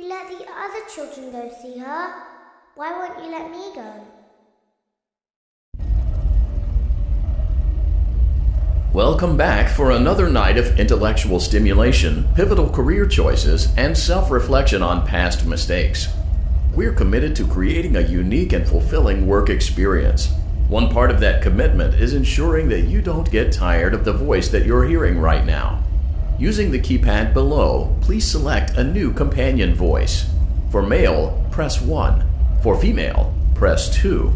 You let the other children go see her. Why won't you let me go? Welcome back for another night of intellectual stimulation, pivotal career choices, and self-reflection on past mistakes. We're committed to creating a unique and fulfilling work experience. One part of that commitment is ensuring that you don't get tired of the voice that you're hearing right now. Using the keypad below, please select a new companion voice. For male, press 1. For female, press 2.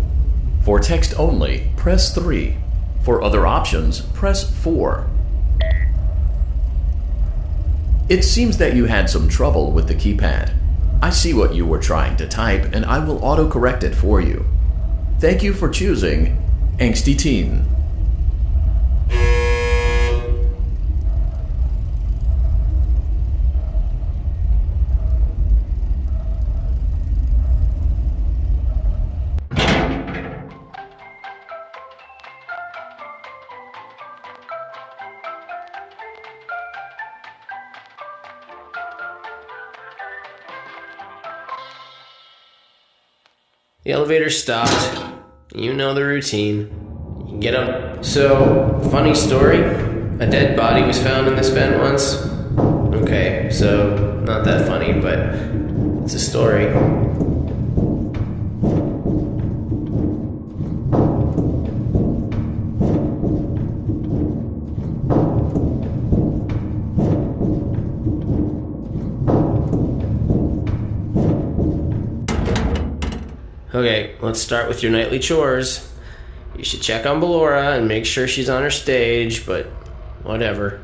For text only, press 3. For other options, press 4. It seems that you had some trouble with the keypad. I see what you were trying to type, and I will autocorrect it for you. Thank you for choosing Angsty Teen. The elevator stopped. You know the routine. You get up. So, funny story. A dead body was found in this vent once. Okay, so not that funny, but it's a story. Okay, let's start with your nightly chores. You should check on Ballora and make sure she's on her stage, but whatever.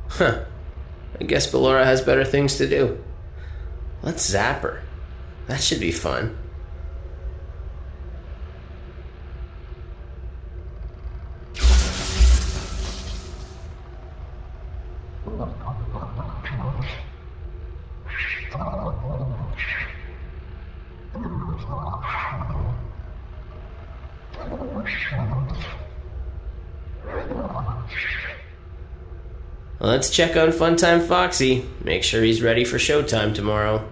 Huh. I guess Ballora has better things to do. Let's zap her. That should be fun. Let's check on Funtime Foxy. Make sure he's ready for showtime tomorrow.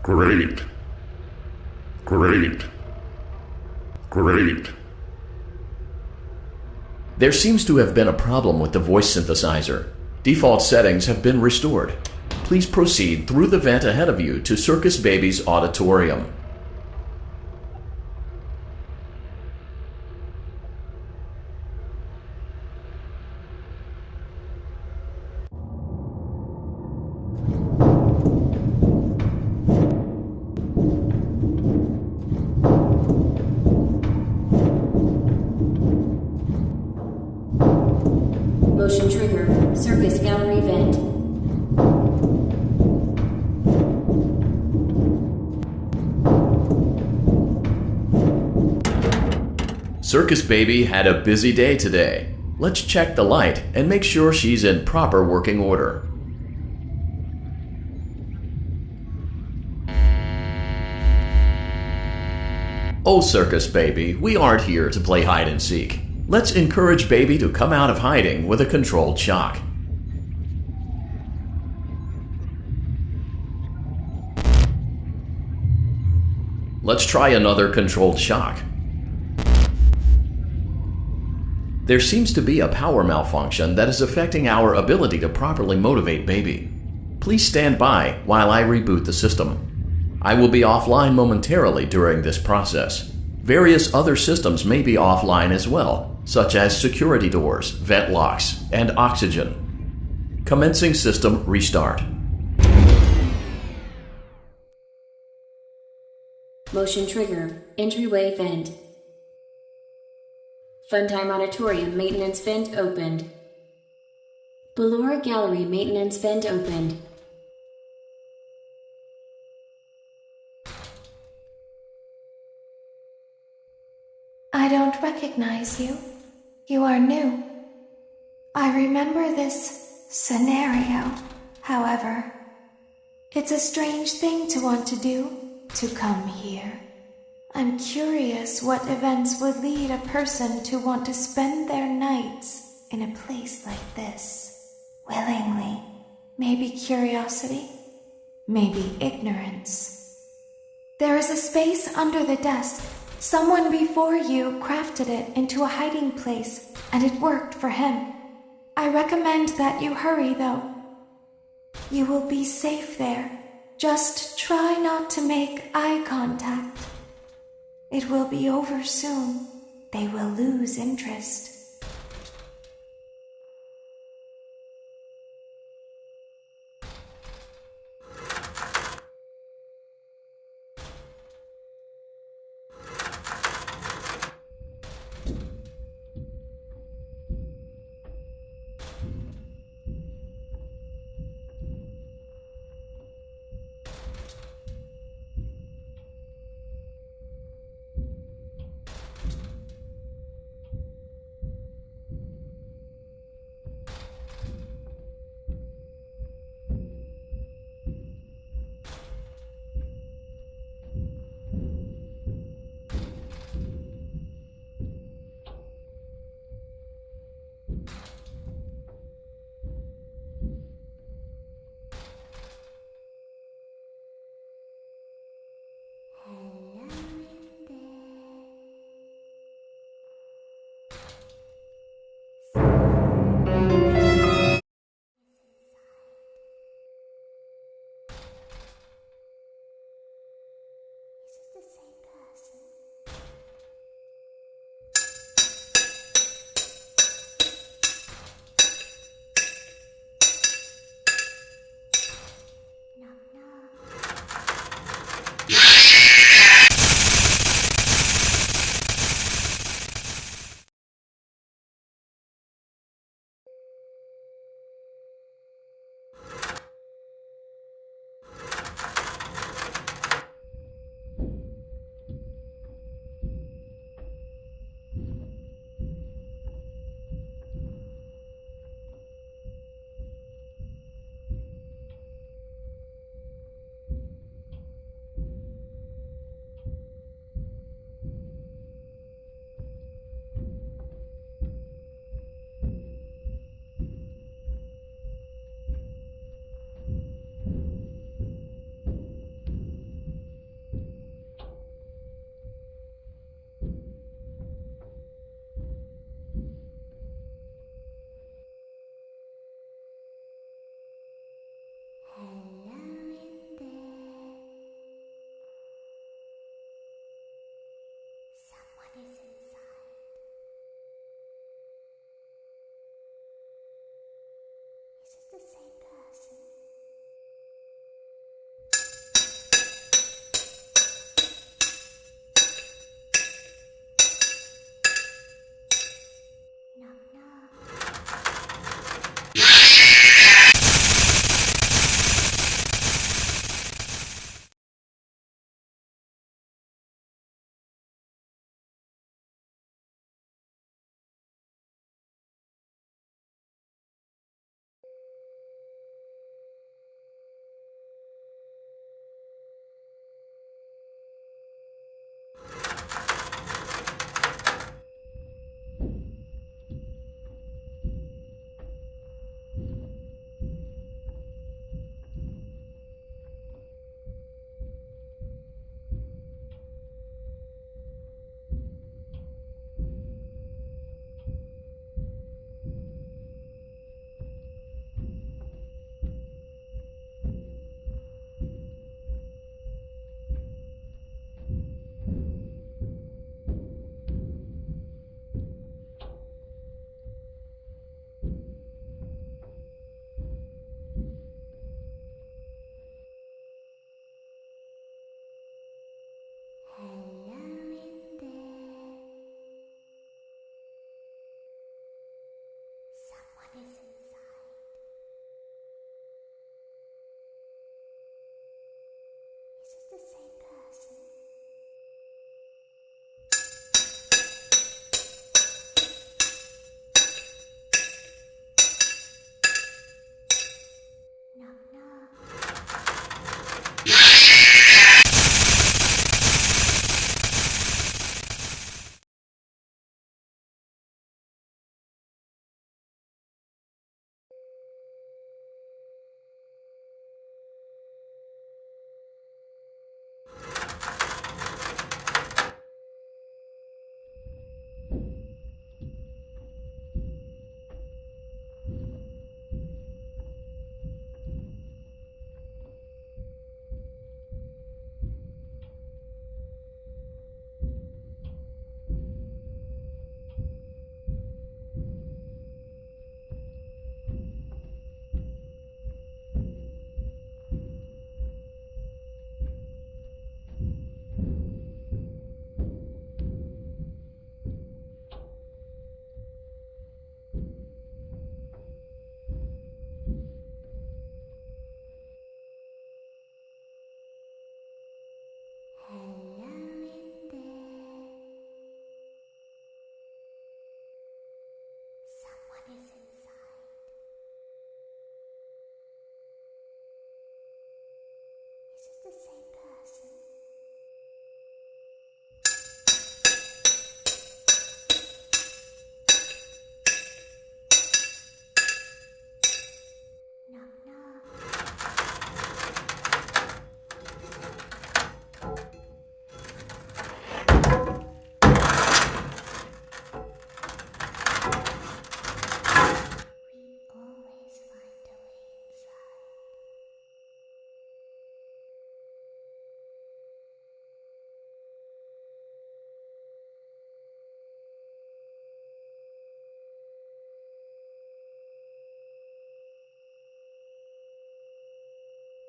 Great. Great. Great. There seems to have been a problem with the voice synthesizer. Default settings have been restored. Please proceed through the vent ahead of you to Circus Baby's auditorium. Motion trigger. Circus gallery vent. Circus Baby had a busy day today. Let's check the light and make sure she's in proper working order. Oh, Circus Baby, we aren't here to play hide and seek. Let's encourage Baby to come out of hiding with a controlled shock. Let's try another controlled shock. There seems to be a power malfunction that is affecting our ability to properly motivate Baby. Please stand by while I reboot the system. I will be offline momentarily during this process. Various other systems may be offline as well, such as security doors, vent locks, and oxygen. Commencing system restart. Motion trigger. Entryway vent. Funtime Auditorium maintenance vent opened. Ballora Gallery maintenance vent opened. I don't recognize you. You are new. I remember this scenario, however. It's a strange thing to want to do, to come here. I'm curious what events would lead a person to want to spend their nights in a place like this. Willingly. Maybe curiosity, maybe ignorance. There is a space under the desk. Someone before you crafted it into a hiding place, and it worked for him. I recommend that you hurry, though. You will be safe there. Just try not to make eye contact. It will be over soon. They will lose interest.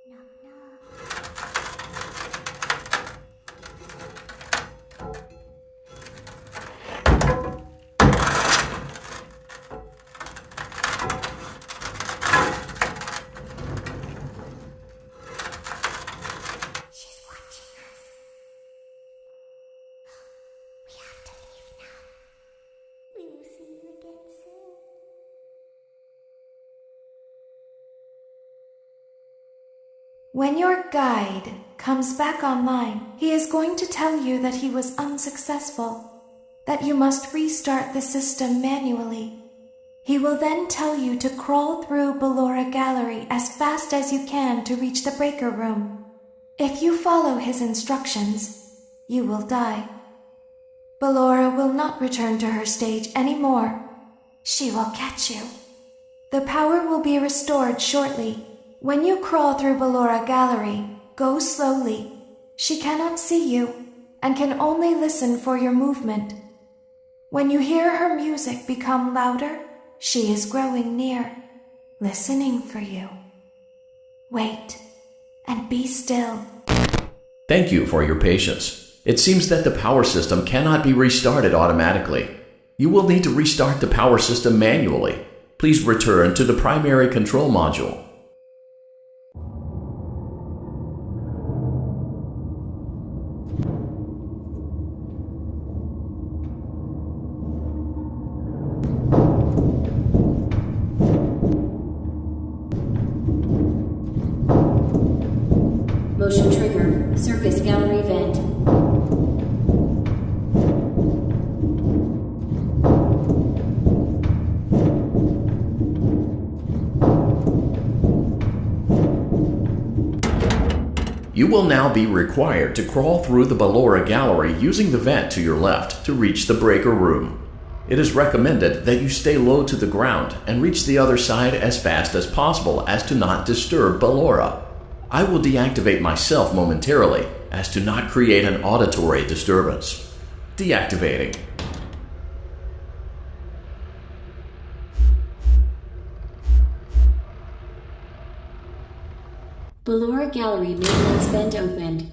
Knock, knock. She's watching us. We have to leave now. We will see you again soon. When your guide comes back online, he is going to tell you that he was unsuccessful, that you must restart the system manually. He will then tell you to crawl through Ballora Gallery as fast as you can to reach the breaker room. If you follow his instructions, you will die. Ballora will not return to her stage anymore. She will catch you. The power will be restored shortly. When you crawl through Ballora Gallery, go slowly. She cannot see you and can only listen for your movement. When you hear her music become louder, she is growing near, listening for you. Wait and be still. Thank you for your patience. It seems that the power system cannot be restarted automatically. You will need to restart the power system manually. Please return to the primary control module. Motion trigger. Circus gallery vent. You will now be required to crawl through the Ballora Gallery using the vent to your left to reach the breaker room. It is recommended that you stay low to the ground and reach the other side as fast as possible as to not disturb Ballora. I will deactivate myself momentarily as to not create an auditory disturbance. Deactivating. Ballora Gallery maintenance vent opened.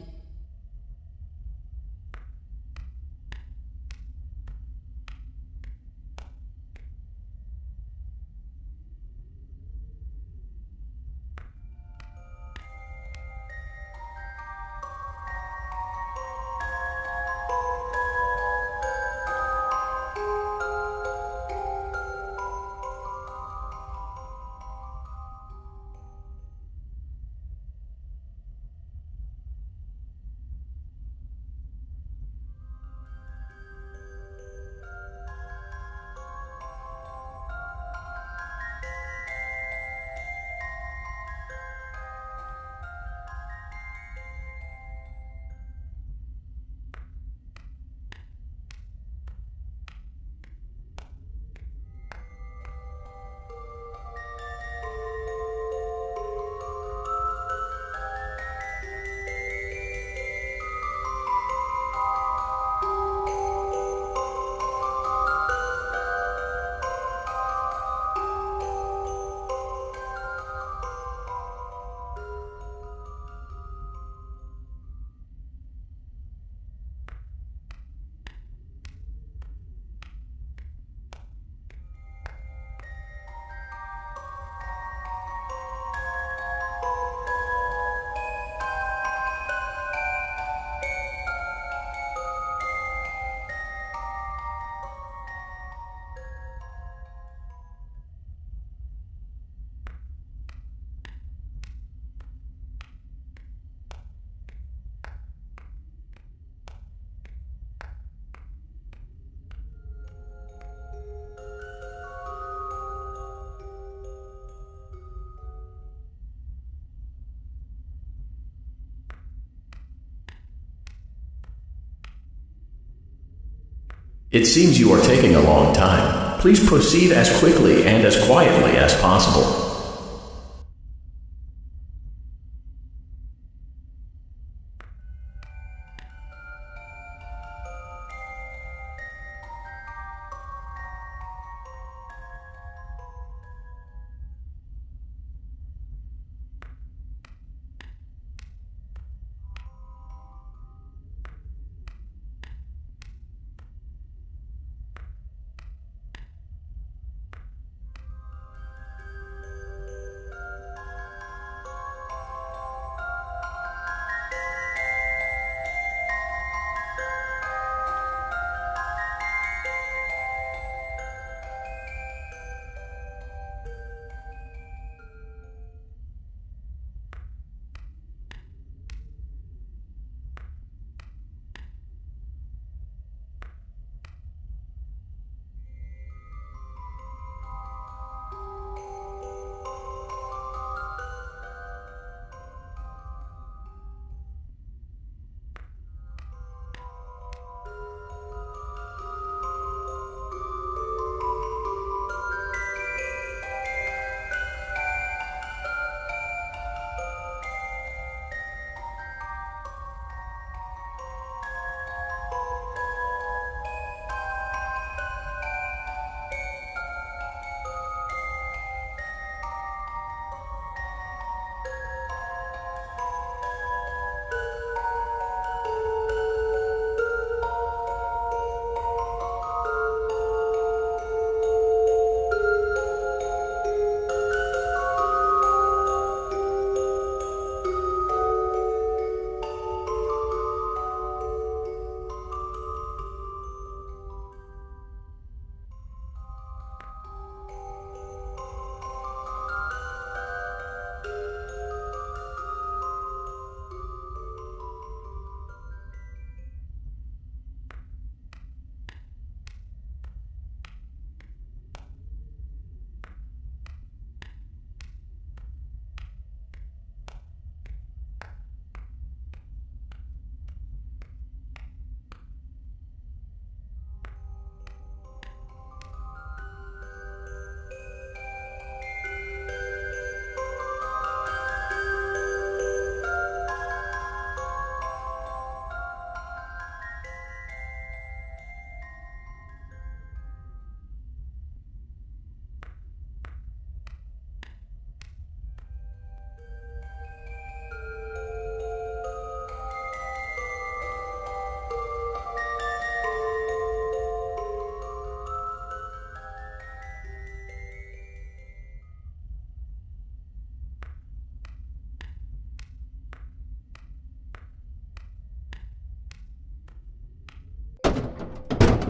It seems you are taking a long time. Please proceed as quickly and as quietly as possible.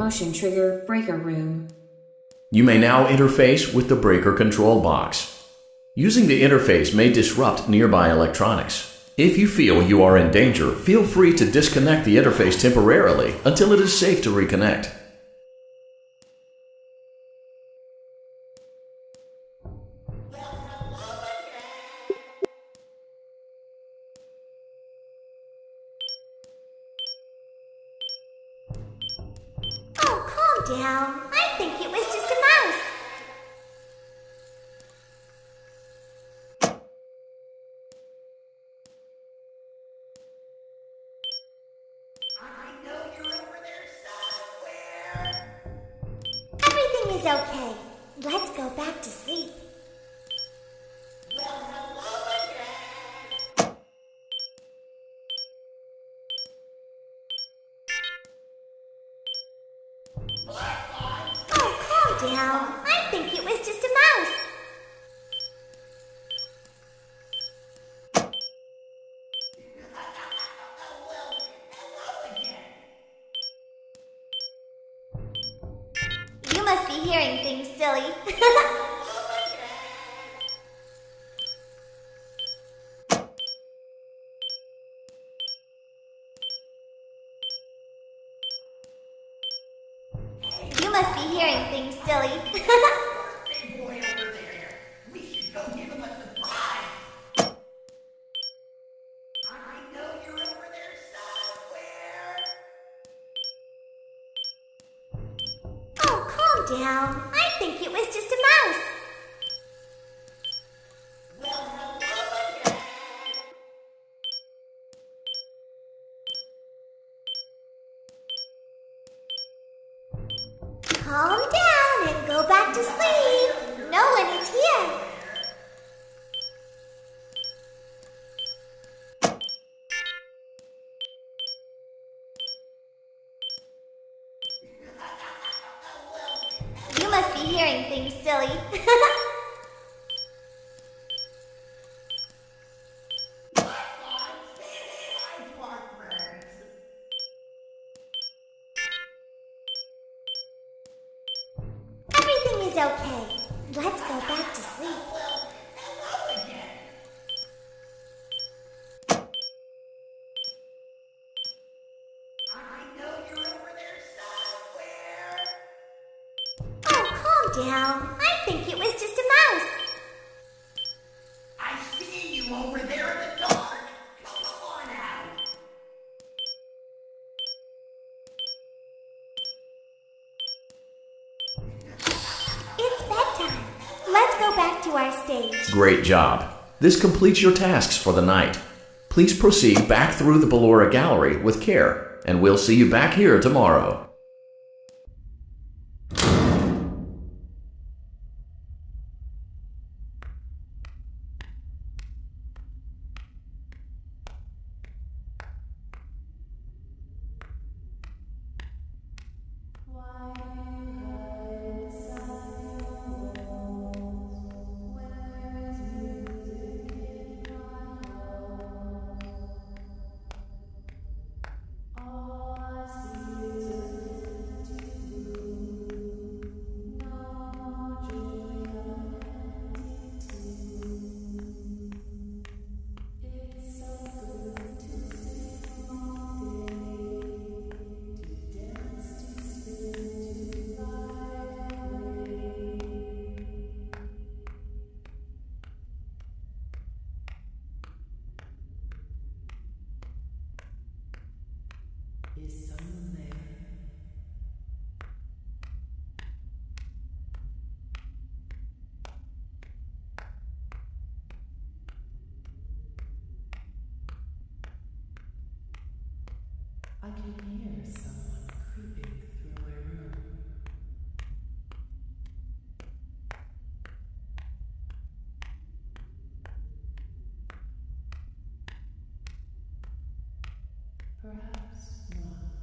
motion trigger breaker room. You may now interface with the breaker control box. Using the interface may disrupt nearby electronics. If you feel you are in danger, feel free to disconnect the interface temporarily until it is safe to reconnect. Oh, calm down. I think it was just a mouse. Everything is okay. Let's go back to sleep. Oh, calm down. I think it was just a mouse. You must be hearing things, silly. You must be hearing things, silly. Big boy over there. We should go give him a surprise. I know you're over there somewhere. Oh, calm down. I think it was just a mouse. Well, hello again. Calm down and go back to sleep. No one is here. You must be hearing things, silly. Everything is okay. Let's go back to sleep. Oh, calm down. I think it was just a mouse. I see you over there in the dark. Come on out. It's bedtime. Let's go back to our stage. Great job. This completes your tasks for the night. Please proceed back through the Ballora Gallery with care, and we'll see you back here tomorrow. I can hear someone creeping through my room. Perhaps not.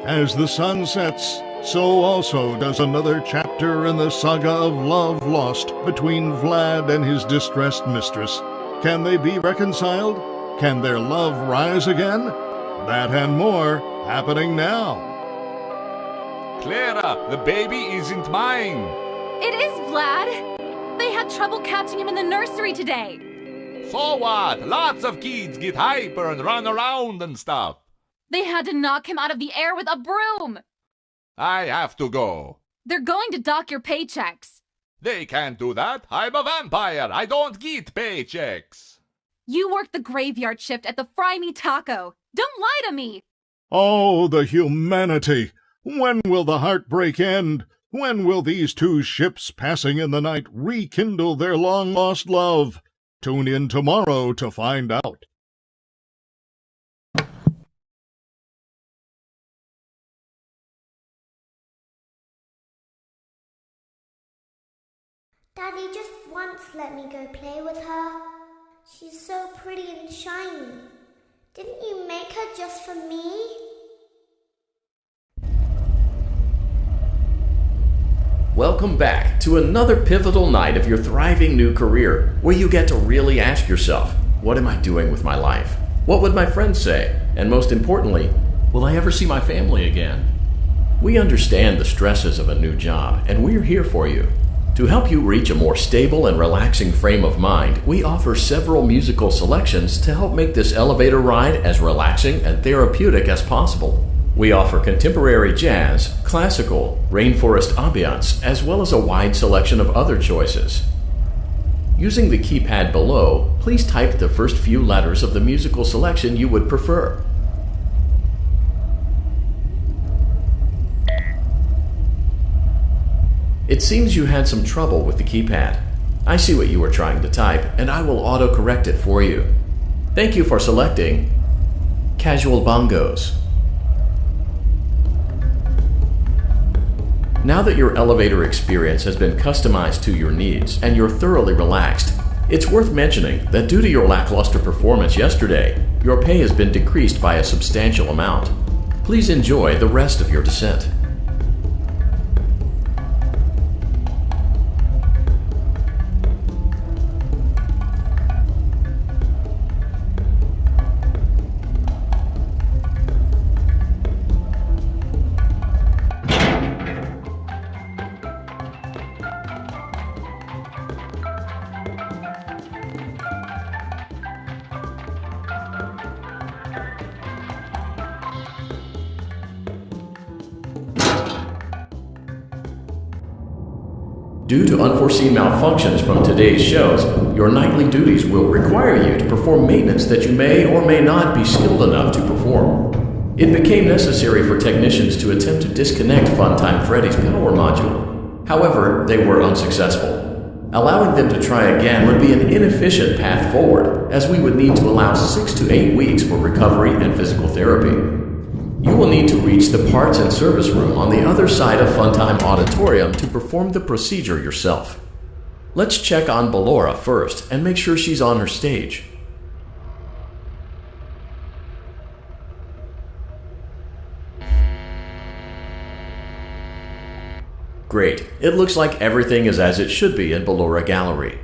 As the sun sets, so also does another chapter in the saga of love lost between Vlad and his distressed mistress. Can they be reconciled? Can their love rise again? That and more happening now. Clara, the baby isn't mine. It is Vlad. They had trouble catching him in the nursery today. So what? Lots of kids get hyper and run around and stuff. They had to knock him out of the air with a broom. I have to go. They're going to dock your paychecks. They can't do that. I'm a vampire. I don't get paychecks. You work the graveyard shift at the Fry Me Taco. Don't lie to me. Oh, the humanity! When will the heartbreak end? When will these two ships passing in the night rekindle their long-lost love? Tune in tomorrow to find out. Daddy just once let me go play with her. She's so pretty and shiny. Didn't you make her just for me? Welcome back to another pivotal night of your thriving new career, where you get to really ask yourself, what am I doing with my life? What would my friends say? And most importantly, will I ever see my family again? We understand the stresses of a new job, and we're here for you. To help you reach a more stable and relaxing frame of mind, we offer several musical selections to help make this elevator ride as relaxing and therapeutic as possible. We offer contemporary jazz, classical, rainforest ambiance, as well as a wide selection of other choices. Using the keypad below, please type the first few letters of the musical selection you would prefer. It seems you had some trouble with the keypad. I see what you were trying to type, and I will auto-correct it for you. Thank you for selecting Casual Bongos. Now that your elevator experience has been customized to your needs and you're thoroughly relaxed, it's worth mentioning that due to your lackluster performance yesterday, your pay has been decreased by a substantial amount. Please enjoy the rest of your descent. Due to unforeseen malfunctions from today's shows, your nightly duties will require you to perform maintenance that you may or may not be skilled enough to perform. It became necessary for technicians to attempt to disconnect Funtime Freddy's power module. However, they were unsuccessful. Allowing them to try again would be an inefficient path forward, as we would need to allow 6 to 8 weeks for recovery and physical therapy. You will need to reach the parts and service room on the other side of Funtime Auditorium to perform the procedure yourself. Let's check on Ballora first and make sure she's on her stage. Great, it looks like everything is as it should be in Ballora Gallery.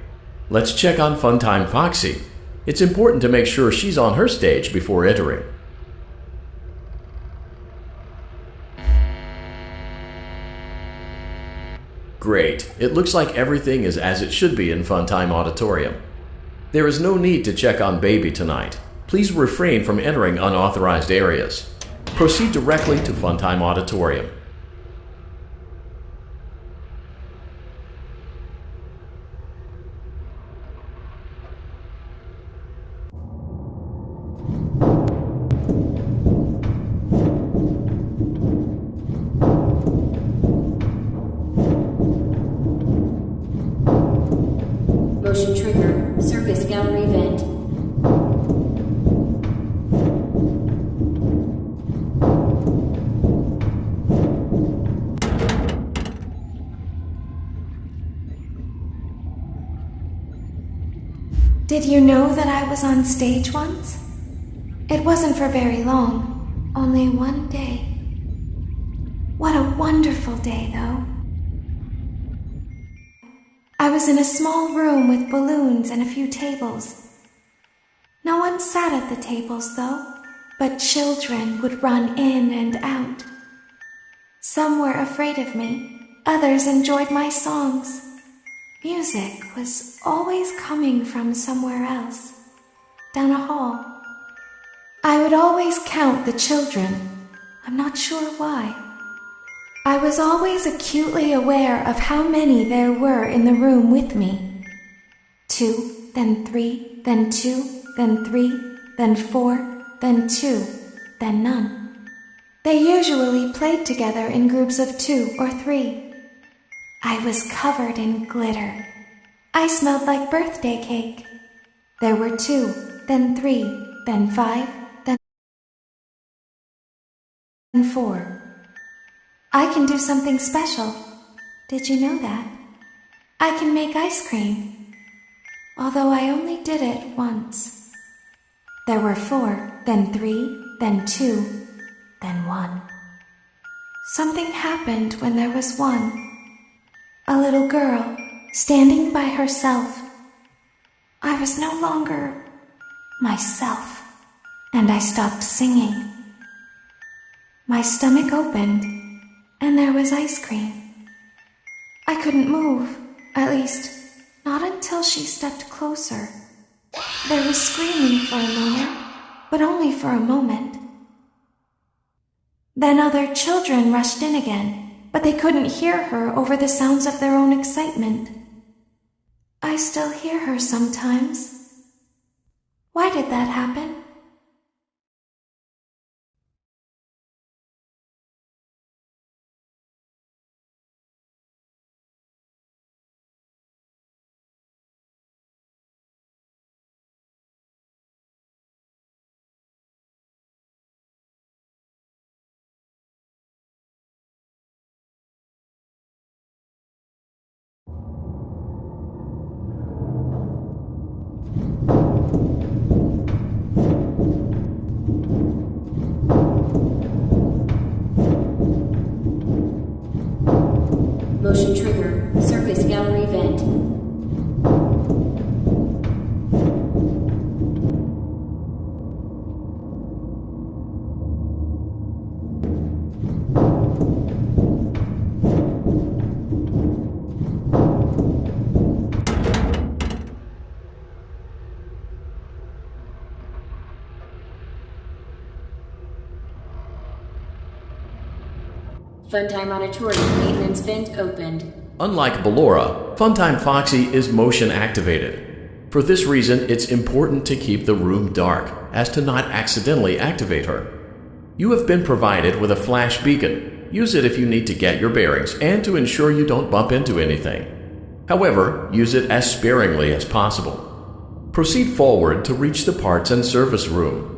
Let's check on Funtime Foxy. It's important to make sure she's on her stage before entering. Great. It looks like everything is as it should be in Funtime Auditorium. There is no need to check on Baby tonight. Please refrain from entering unauthorized areas. Proceed directly to Funtime Auditorium. Motion trigger. Surface gallery vent. Did you know that I was on stage once? It wasn't for very long, only one day. What a wonderful day, though. I was in a small room with balloons and a few tables. No one sat at the tables, though, but children would run in and out. Some were afraid of me, others enjoyed my songs. Music was always coming from somewhere else, down a hall. I would always count the children. I'm not sure why. I was always acutely aware of how many there were in the room with me. 2, then 3, then 2, then 3, then 4, then 2, then none. They usually played together in groups of 2 or 3. I was covered in glitter. I smelled like birthday cake. There were 2, then 3, then 5, then 4. I can do something special. Did you know that? I can make ice cream. Although I only did it once. There were 4, then 3, then 2, then 1. Something happened when there was 1. A little girl, standing by herself. I was no longer myself, and I stopped singing. My stomach opened, and there was ice cream. I couldn't move, at least, not until she stepped closer. There was screaming for a moment, but only for a moment. Then other children rushed in again, but they couldn't hear her over the sounds of their own excitement. I still hear her sometimes. Why did that happen? Motion trigger. Surface gallery vent. Funtime Auditorium maintenance vent opened. Unlike Ballora, Funtime Foxy is motion activated. For this reason, it's important to keep the room dark, as to not accidentally activate her. You have been provided with a flash beacon. Use it if you need to get your bearings and to ensure you don't bump into anything. However, use it as sparingly as possible. Proceed forward to reach the parts and service room.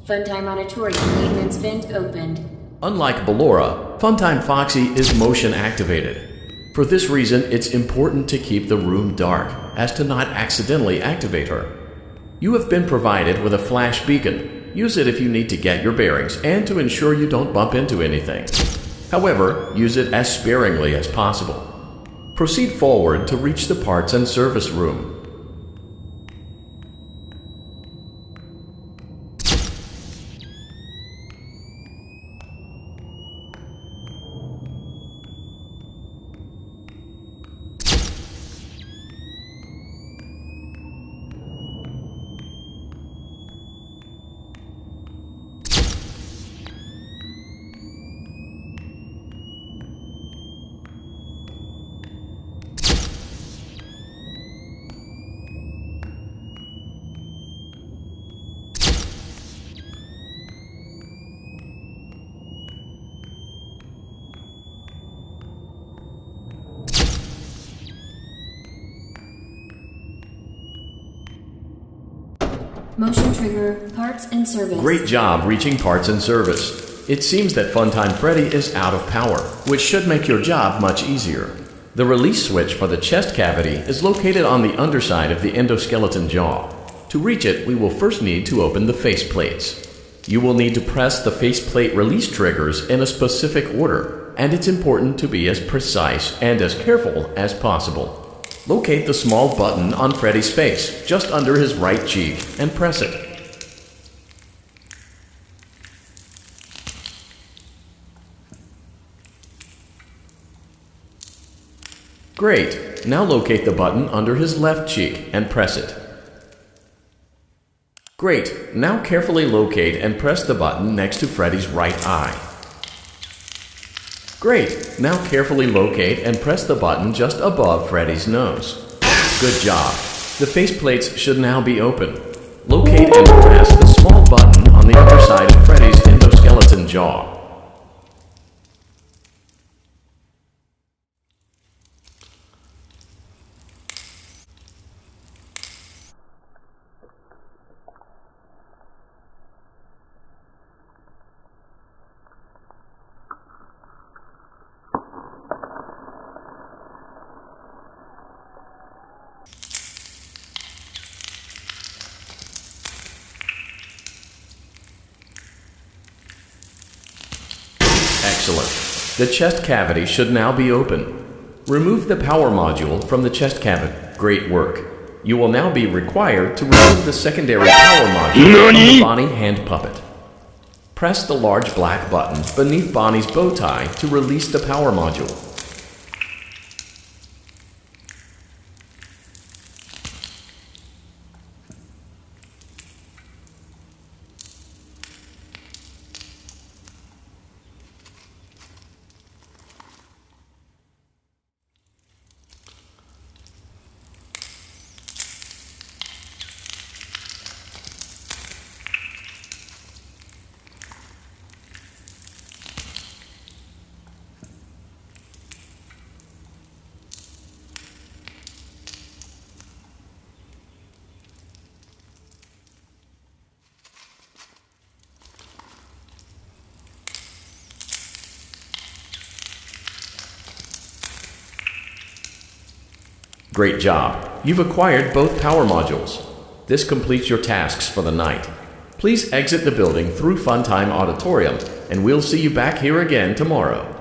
Funtime Auditorium maintenance vent opened. Unlike Ballora, Funtime Foxy is motion activated. For this reason, it's important to keep the room dark, as to not accidentally activate her. You have been provided with a flash beacon. Use it if you need to get your bearings and to ensure you don't bump into anything. However, use it as sparingly as possible. Proceed forward to reach the parts and service room. Motion trigger, parts and service. Great job reaching parts and service. It seems that Funtime Freddy is out of power, which should make your job much easier. The release switch for the chest cavity is located on the underside of the endoskeleton jaw. To reach it, we will first need to open the faceplates. You will need to press the faceplate release triggers in a specific order, and it's important to be as precise and as careful as possible. Locate the small button on Freddy's face, just under his right cheek, and press it. Great! Now locate the button under his left cheek and press it. Great! Now carefully locate and press the button next to Freddy's right eye. Great! Now carefully locate and press the button just above Freddy's nose. Good job! The faceplates should now be open. Locate and press the small button on the underside of Freddy's endoskeleton jaw. Excellent. The chest cavity should now be open. Remove the power module from the chest cavity. Great work. You will now be required to remove the secondary power module from the Bonnie hand puppet. Press the large black button beneath Bonnie's bow tie to release the power module. Great job. You've acquired both power modules. This completes your tasks for the night. Please exit the building through Funtime Auditorium, and we'll see you back here again tomorrow.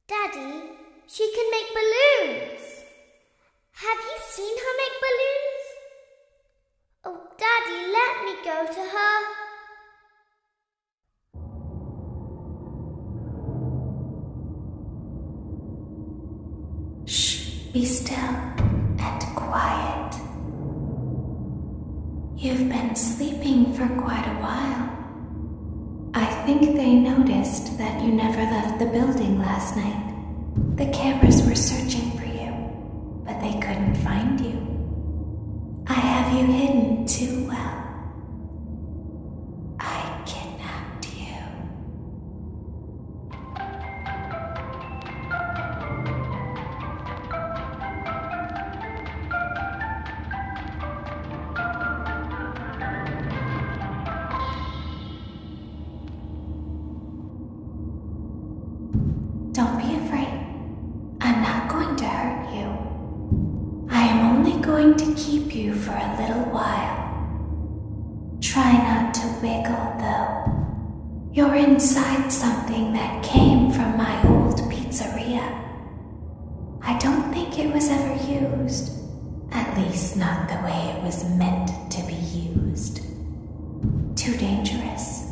Daddy, she can make balloons. Have you seen her make balloons? Oh, Daddy, let me go to her. Shh, be still and quiet. You've been sleeping for quite a while. think they noticed that you never left the building last night. The cameras were searching for you, but they couldn't find you. I have you hidden too well. I kidnapped you. Don't be afraid. I'm not going to hurt you. I am only going to keep you for a little while. Try not to wiggle, though. You're inside something that came from my old pizzeria. I don't think it was ever used. At least not the way it was meant to be used. Too dangerous.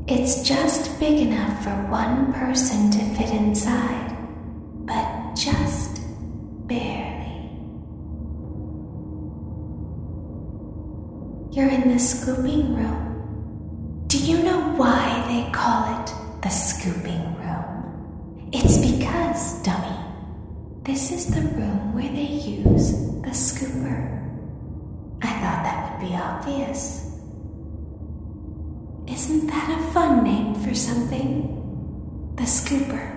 It's just big enough for one person to fit inside, but just barely. You're in the scooping room. Do you know why they call it the scooping room? It's because, dummy, this is the room where they use the scooper. I thought that would be obvious. Isn't that a fun name for something? The scooper.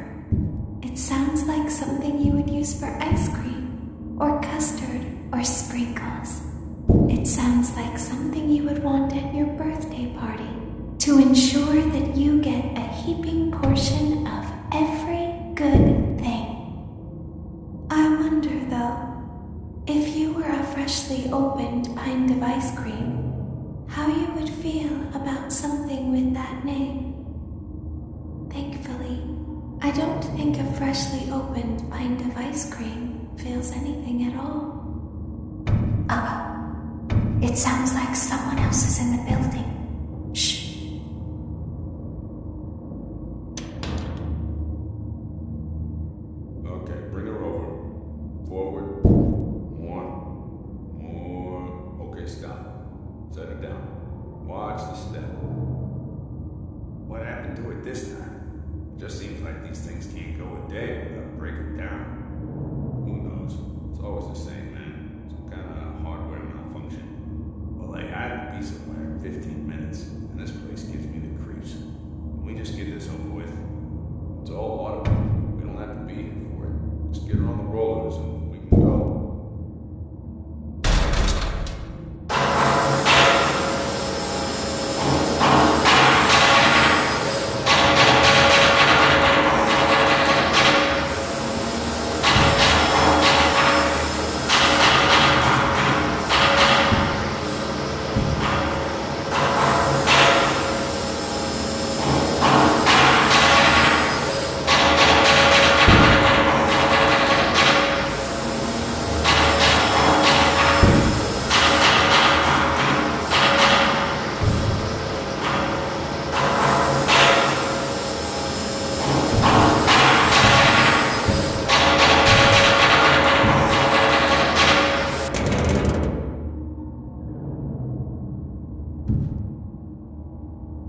It sounds like something you would use for ice cream, or custard, or sprinkles. It sounds like something you would want at your birthday party to ensure that you get a heaping portion of every good thing. I wonder, though, if you were a freshly opened pint of ice cream, how you would feel about something with that name. Thankfully, I don't think a freshly opened pint of ice cream feels anything at all. It sounds like someone else is in the building. Shh. Okay, bring her over. Forward. One. More. Okay, stop. Set it down. Watch the step. What happened to it this time? Just seems like these things can't go a day without breaking down. Who knows? It's always the same, man. Some kind of hardware malfunction. Well, I had a piece of wire in 15 minutes, and this place gives me the creeps. Can we just get this over with? It's all automated. We don't have to be here for it. Just get her on the rollers and we can go.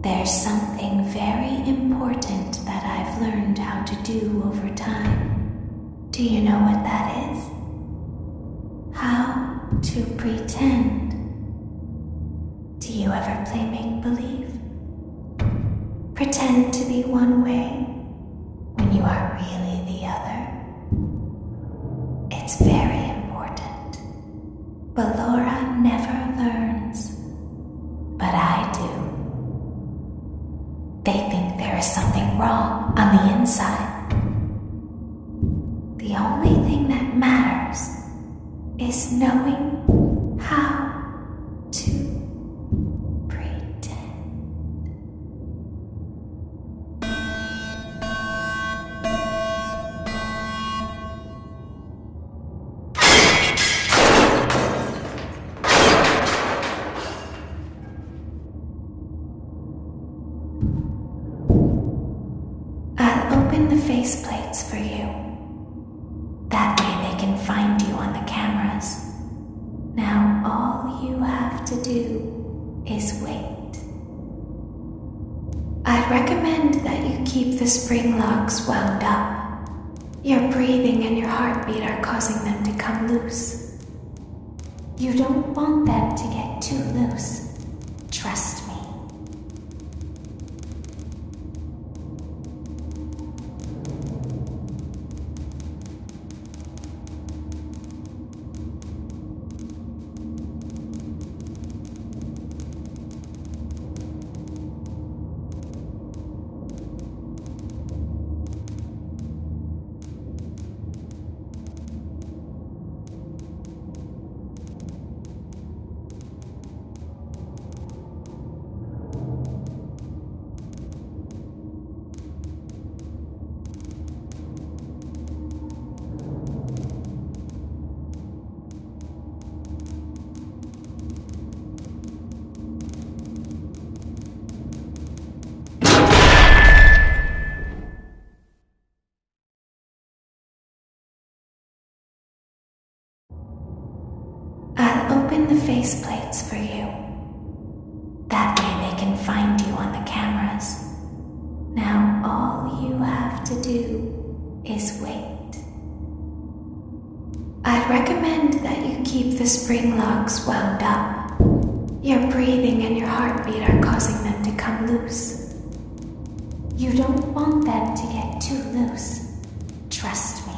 There's something very important that I've learned how to do over time. Do you know what that is? How to pretend. Do you ever play make-believe? Pretend to be one way when you are really the other. It's very important. Ballora never learns, but I do. They think there is something wrong on the inside. The only thing that matters is knowing how to pretend. Open the faceplates for you. That way they can find you on the cameras. Now all you have to do is wait. the spring locks wound up. Your breathing and your heartbeat are causing them to come loose. You don't want them to get too loose. Trust me. I'll open the faceplates for you. That way they can find you on the cameras. Now all you have to do is wait. I'd recommend that you keep the spring locks wound up. Your breathing and your heartbeat are causing them to come loose. You don't want them to get too loose. Trust me.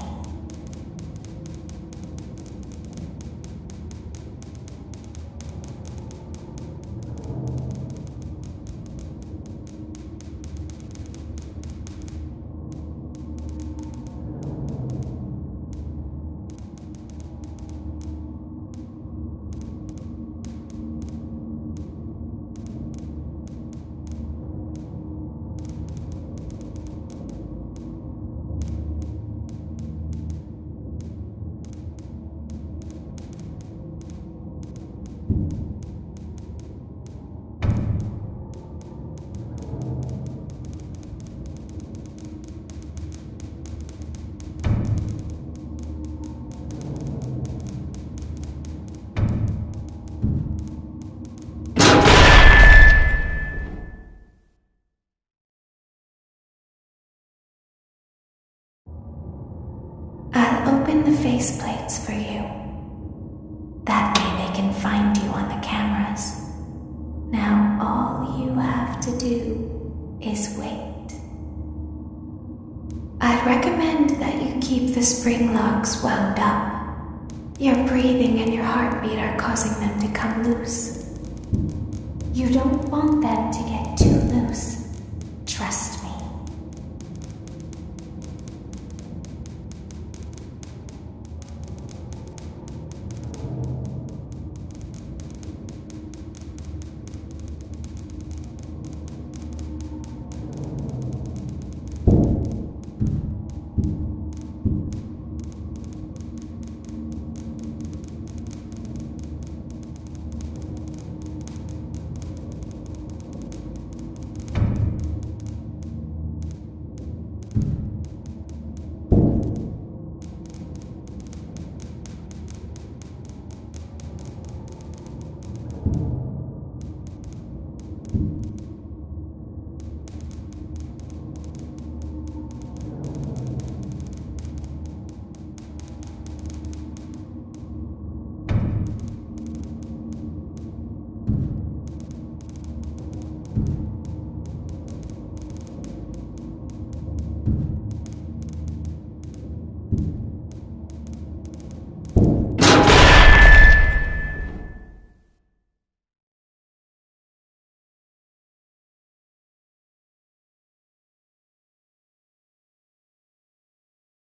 I'll open the faceplates for you. That way they can find you on the cameras. Now all you have to do is wait. I'd recommend that you keep the spring locks wound up. Your breathing and your heartbeat are causing them to come loose. You don't want them to get too loose.